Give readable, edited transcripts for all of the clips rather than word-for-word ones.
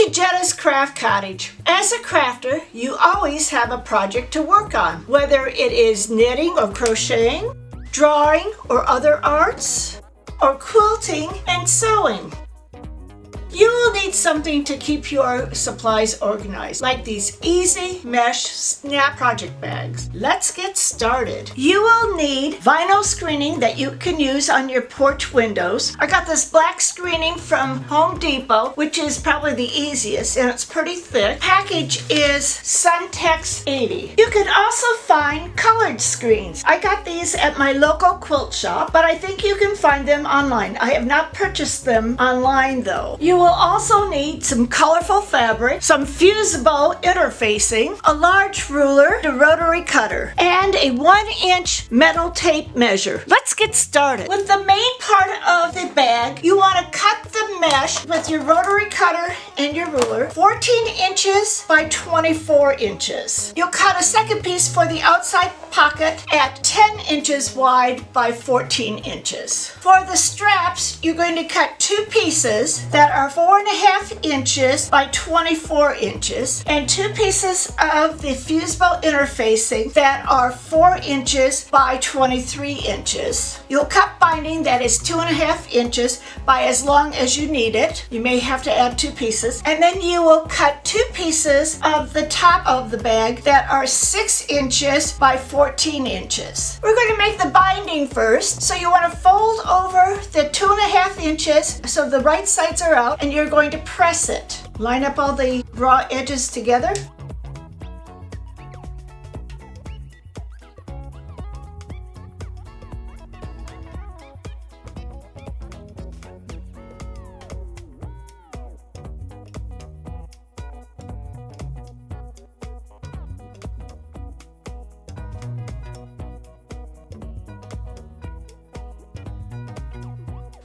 to Jadda's Craft Cottage. As a crafter, you always have a project to work on, whether it is knitting or crocheting, drawing or other arts, or quilting and sewing. You will need something to keep your supplies organized, like these easy mesh snap project bags. Let's get started. You will need vinyl screening that you can use on your porch windows. I got this black screening from Home Depot, which is probably the easiest, and it's pretty thick. Package is Suntex 80. You can also find colored screens. I got these at my local quilt shop, but I think you can find them online. I have not purchased them online though. You will also need some colorful fabric, some fusible interfacing, a large ruler, a rotary cutter, and a 1-inch metal tape measure. Let's get started. With the main part of the bag, you want to cut the mesh with your rotary cutter and your ruler 14 inches by 24 inches. You'll cut a second piece for the outside pocket at 10 inches wide by 14 inches. For the straps, you're going to cut 2 pieces that are 4.5 inches by 24 inches and 2 pieces of the fusible interfacing that are 4 inches by 23 inches. You'll cut binding that is 2.5 inches by as long as you need it. You may have to add 2 pieces. And then you will cut 2 pieces of the top of the bag that are 6 inches by 14 inches. We're going to make the binding first. So you want to fold over the 2.5 inches so the right sides are out, and you're going to press it. Line up all the raw edges together.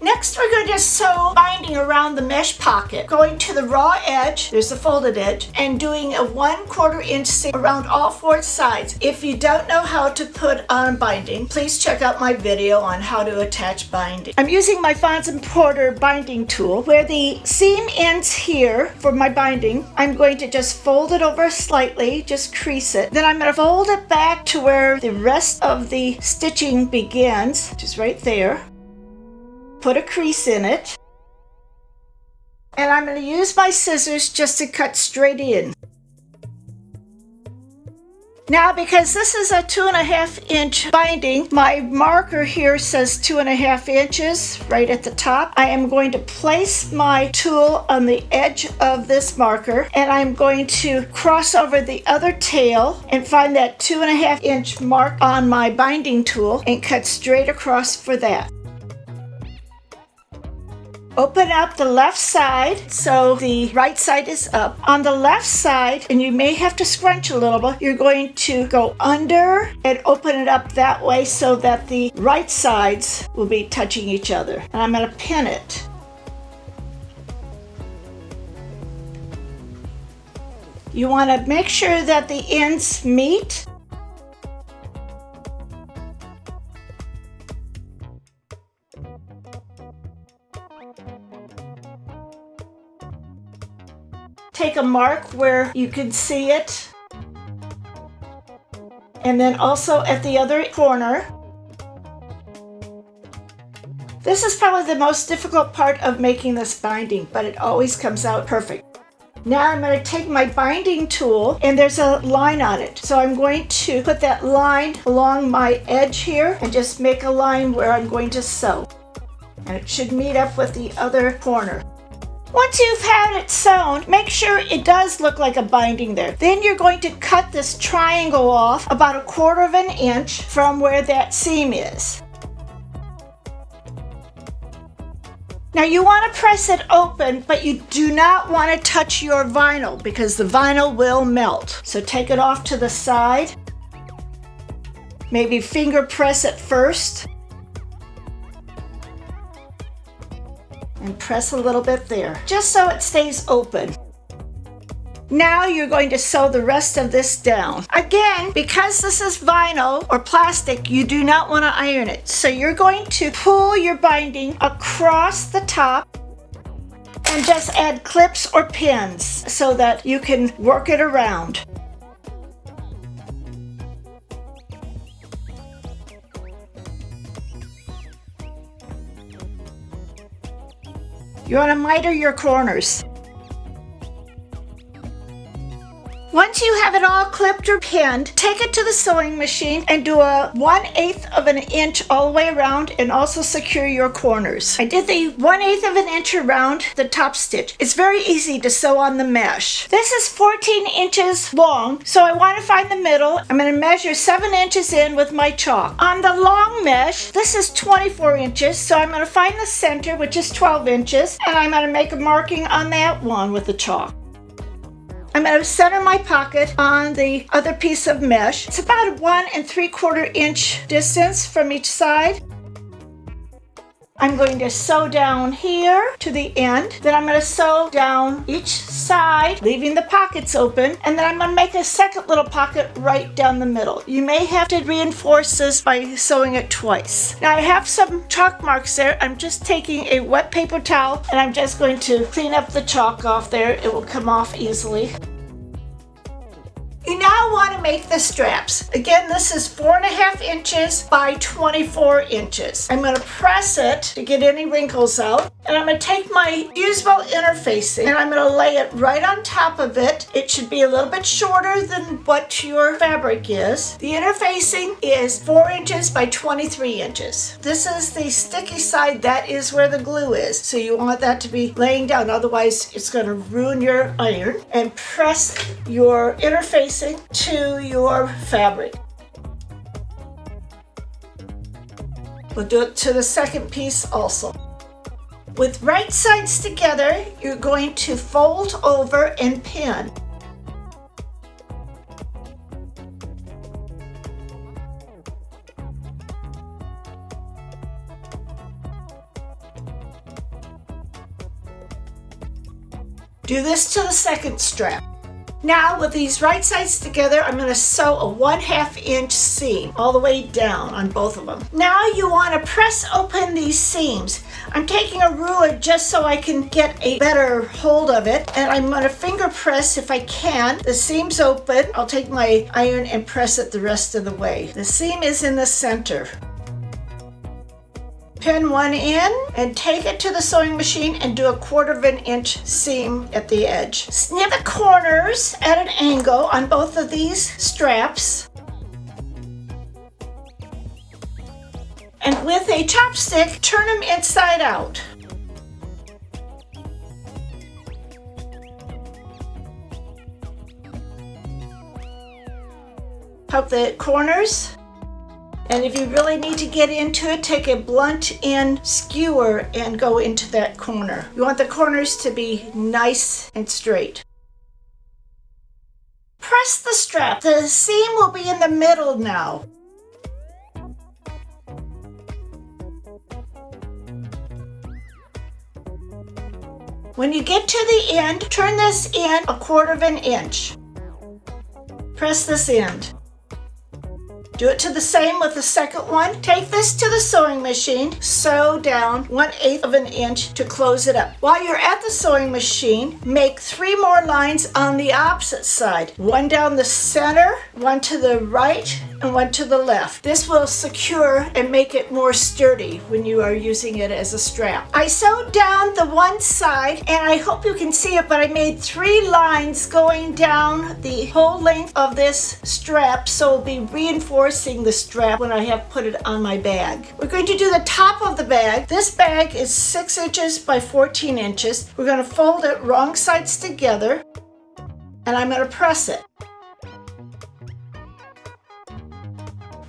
Next, we're going to sew binding around the mesh pocket, going to the raw edge, there's the folded edge, and doing a 1/4 inch seam around all 4 sides. If you don't know how to put on binding, please check out my video on how to attach binding. I'm using my Fons & Porter binding tool. Where the seam ends here for my binding, I'm going to just fold it over slightly, just crease it. Then I'm going to fold it back to where the rest of the stitching begins, which is right there. Put a crease in it, and I'm going to use my scissors just to cut straight in. Now, because this is a 2.5 inch binding, my marker here says 2.5 inches right at the top. I am going to place my tool on the edge of this marker, and I'm going to cross over the other tail and find that 2.5 inch mark on my binding tool and cut straight across for that. Open up the left side so the right side is up. On the left side, and you may have to scrunch a little bit, you're going to go under and open it up that way so that the right sides will be touching each other. And I'm going to pin it. You want to make sure that the ends meet. Take a mark where you can see it, and then also at the other corner. This is probably the most difficult part of making this binding, but it always comes out perfect. Now I'm going to take my binding tool, and there's a line on it. So I'm going to put that line along my edge here and just make a line where I'm going to sew. And it should meet up with the other corner. Once you've had it sewn, make sure it does look like a binding there. Then you're going to cut this triangle off about 1/4 inch from where that seam is. Now you want to press it open, but you do not want to touch your vinyl because the vinyl will melt. So take it off to the side. Maybe finger press it first. And press a little bit there, just so it stays open. Now you're going to sew the rest of this down. Again, because this is vinyl or plastic, you do not want to iron it. So you're going to pull your binding across the top And just add clips or pins so that you can work it around. You want to miter your corners. Once you have it all clipped or pinned, take it to the sewing machine and do a 1/8 of an inch all the way around and also secure your corners. I did the 1/8 of an inch around the top stitch. It's very easy to sew on the mesh. This is 14 inches long, so I want to find the middle. I'm going to measure 7 inches in with my chalk. On the long mesh, this is 24 inches, so I'm going to find the center, which is 12 inches, and I'm going to make a marking on that one with the chalk. I'm going to center my pocket on the other piece of mesh. It's about a 1 3/4 inch distance from each side. I'm going to sew down here to the end. Then I'm going to sew down each side, leaving the pockets open. And then I'm going to make a second little pocket right down the middle. You may have to reinforce this by sewing it twice. Now I have some chalk marks there. I'm just taking a wet paper towel and I'm just going to clean up the chalk off there. It will come off easily. You now want to make the straps. Again, this is 4.5 inches by 24 inches. I'm going to press it to get any wrinkles out. And I'm going to take my fusible interfacing and I'm going to lay it right on top of it. It should be a little bit shorter than what your fabric is. The interfacing is 4 inches by 23 inches. This is the sticky side. That is where the glue is. So you want that to be laying down. Otherwise, it's going to ruin your iron. And press your interfacing to your fabric. We'll do it to the second piece also. With right sides together, you're going to fold over and pin. Do this to the second strap. Now with these right sides together, I'm going to sew a 1/2 inch seam all the way down on both of them. Now you want to press open these seams. I'm taking a ruler just so I can get a better hold of it, and I'm going to finger press if I can. The seam's open. I'll take my iron and press it the rest of the way. The seam is in the center. Pin one in and take it to the sewing machine and do a 1/4 inch seam at the edge. Snip the corners at an angle on both of these straps. And with a chopstick, turn them inside out. Poke the corners. And if you really need to get into it, take a blunt end skewer and go into that corner. You want the corners to be nice and straight. Press the strap. The seam will be in the middle now. When you get to the end, turn this in a 1/4 inch. Press this end. Do it to the same with the second one. Take this to the sewing machine, sew down 1/8 inch to close it up. While you're at the sewing machine, make 3 more lines on the opposite side. One down the center, one to the right, and one to the left. This will secure and make it more sturdy when you are using it as a strap. I sewed down the one side, and I hope you can see it, but I made 3 lines going down the whole length of this strap, so it'll be reinforcing the strap when I have put it on my bag. We're going to do the top of the bag. This bag is 6 inches by 14 inches. We're going to fold it wrong sides together, and I'm going to press it.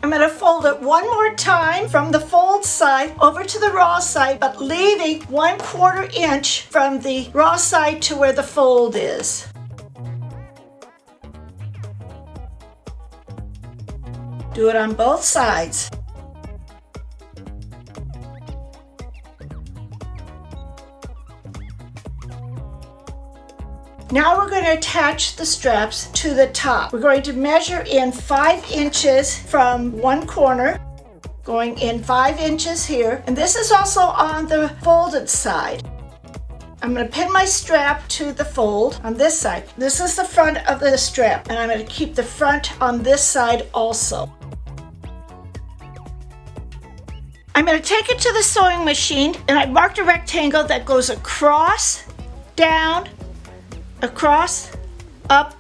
I'm going to fold it one more time from the fold side over to the raw side, but leaving 1/4 inch from the raw side to where the fold is. Do it on both sides. Now we're going to attach the straps to the top. We're going to measure in 5 inches from one corner, going in 5 inches here, and this is also on the folded side. I'm going to pin my strap to the fold on this side. This is the front of the strap, and I'm going to keep the front on this side also. I'm going to take it to the sewing machine, and I marked a rectangle that goes across, down, across, up,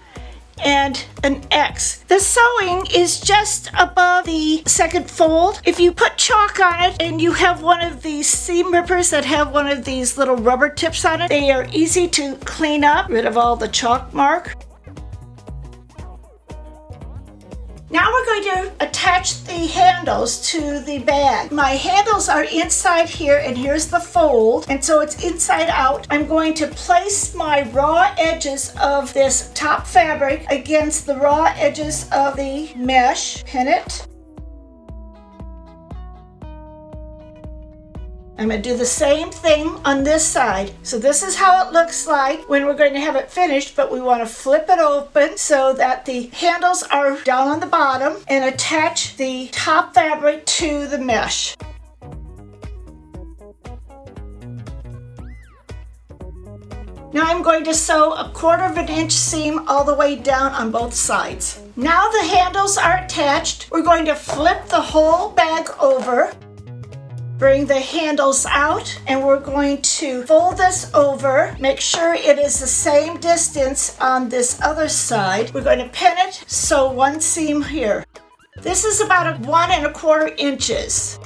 and an X. The sewing is just above the second fold. If you put chalk on it and you have one of these seam rippers that have one of these little rubber tips on it, they are easy to clean up, rid of all the chalk mark. Now we're going to attach the handles to the bag. My handles are inside here, and here's the fold, and so it's inside out. I'm going to place my raw edges of this top fabric against the raw edges of the mesh, pin it. I'm going to do the same thing on this side. So this is how it looks like when we're going to have it finished, but we want to flip it open so that the handles are down on the bottom and attach the top fabric to the mesh. Now I'm going to sew a 1/4 inch seam all the way down on both sides. Now the handles are attached. We're going to flip the whole bag over. Bring the handles out, and we're going to fold this over. Make sure it is the same distance on this other side. We're going to pin it, sew one seam here. This is about 1 1/4 inches.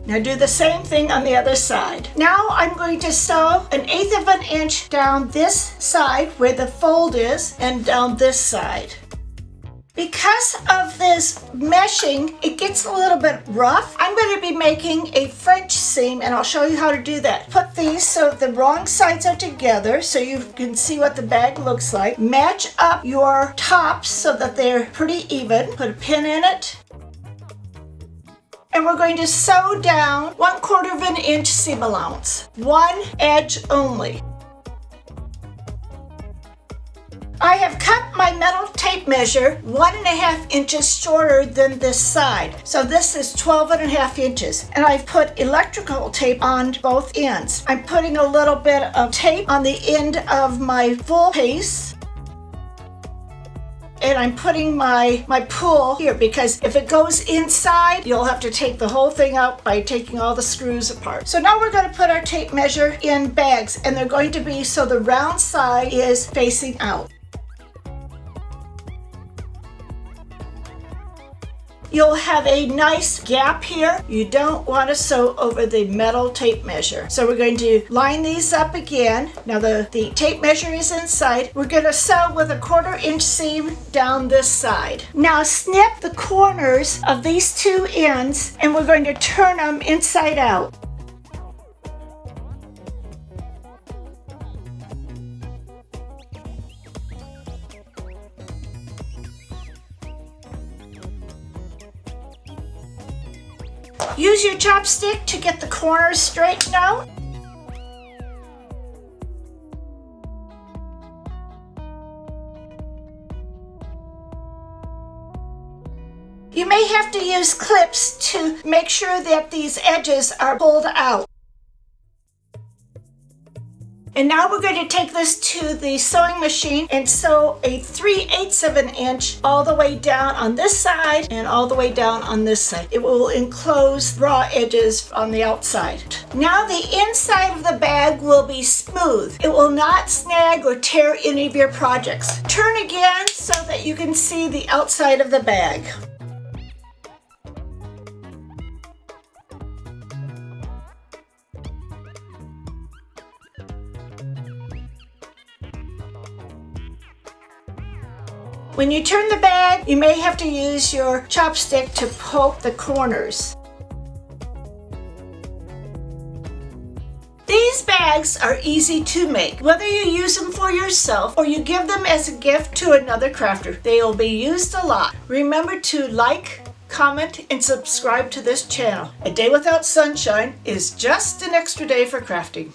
Now do the same thing on the other side. Now I'm going to sew 1/8 inch down this side where the fold is and down this side. Because of this meshing, it gets a little bit rough. I'm going to be making a French seam, and I'll show you how to do that. Put these so the wrong sides are together so you can see what the bag looks like. Match up your tops so that they're pretty even. Put a pin in it. And we're going to sew down 1/4 inch seam allowance, one edge only. I have cut my metal tape measure 1.5 inches shorter than this side. So this is 12.5 inches. And I've put electrical tape on both ends. I'm putting a little bit of tape on the end of my full piece. And I'm putting my pull here because if it goes inside, you'll have to take the whole thing out by taking all the screws apart. So now we're going to put our tape measure in bags, and they're going to be so the round side is facing out. You'll have a nice gap here. You don't want to sew over the metal tape measure. So we're going to line these up again. Now the tape measure is inside. We're going to sew with a 1/4 inch seam down this side. Now snip the corners of these two ends, and we're going to turn them inside out. Use your chopstick to get the corners straightened out. You may have to use clips to make sure that these edges are pulled out. And now we're going to take this to the sewing machine and sew a 3/8 inch all the way down on this side and all the way down on this side. It will enclose raw edges on the outside. Now the inside of the bag will be smooth. It will not snag or tear any of your projects. Turn again so that you can see the outside of the bag. When you turn the bag, you may have to use your chopstick to poke the corners. These bags are easy to make. Whether you use them for yourself or you give them as a gift to another crafter, they will be used a lot. Remember to like, comment, and subscribe to this channel. A day without sunshine is just an extra day for crafting.